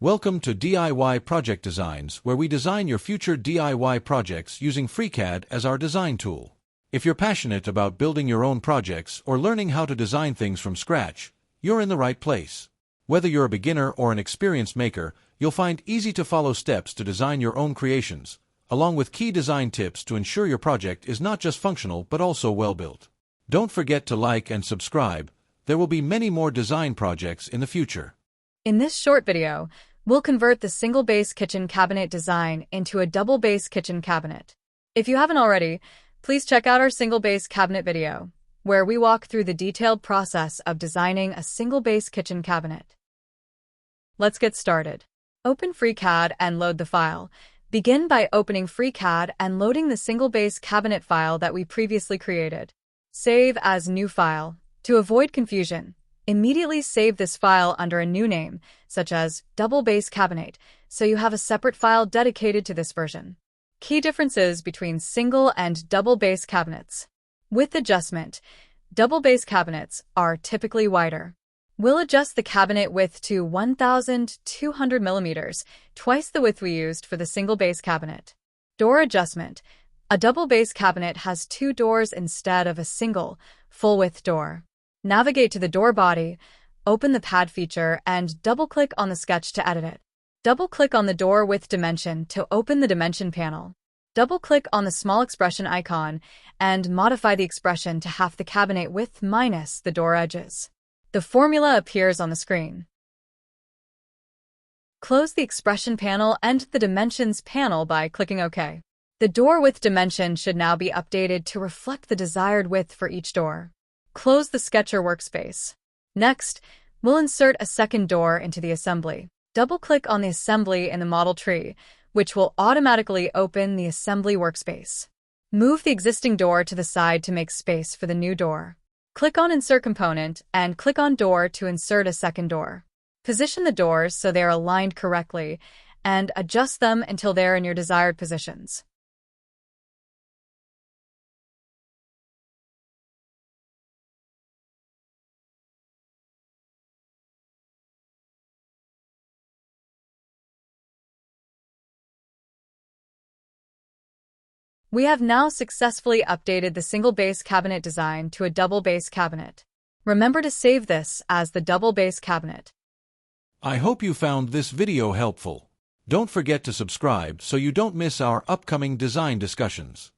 Welcome to DIY Project Designs, where we design your future DIY projects using FreeCAD as our design tool. If you're passionate about building your own projects or learning how to design things from scratch, you're in the right place. Whether you're a beginner or an experienced maker, you'll find easy-to-follow steps to design your own creations, along with key design tips to ensure your project is not just functional but also well-built. Don't forget to like and subscribe. There will be many more design projects in the future. In this short video, we'll convert the single base kitchen cabinet design into a double base kitchen cabinet. If you haven't already, please check out our single base cabinet video, where we walk through the detailed process of designing a single base kitchen cabinet. Let's get started. Open FreeCAD and load the file. Begin by opening FreeCAD and loading the single base cabinet file that we previously created. Save as new file. To avoid confusion, immediately save this file under a new name, such as Double Base Cabinet, so you have a separate file dedicated to this version. Key differences between single and double base cabinets. With adjustment, double base cabinets are typically wider. We'll adjust the cabinet width to 1,200 millimeters, twice the width we used for the single base cabinet. Door adjustment. A double base cabinet has two doors instead of a single, full-width door. Navigate to the door body, open the pad feature, and double-click on the sketch to edit it. Double-click on the door width dimension to open the dimension panel. Double-click on the small expression icon and modify the expression to half the cabinet width minus the door edges. The formula appears on the screen. Close the expression panel and the dimensions panel by clicking OK. The door width dimension should now be updated to reflect the desired width for each door. Close the Sketcher workspace. Next, we'll insert a second door into the assembly. Double-click on the assembly in the model tree, which will automatically open the assembly workspace. Move the existing door to the side to make space for the new door. Click on Insert Component and click on Door to insert a second door. Position the doors so they are aligned correctly and adjust them until they're in your desired positions. We have now successfully updated the single base cabinet design to a double base cabinet. Remember to save this as the double base cabinet. I hope you found this video helpful. Don't forget to subscribe so you don't miss our upcoming design discussions.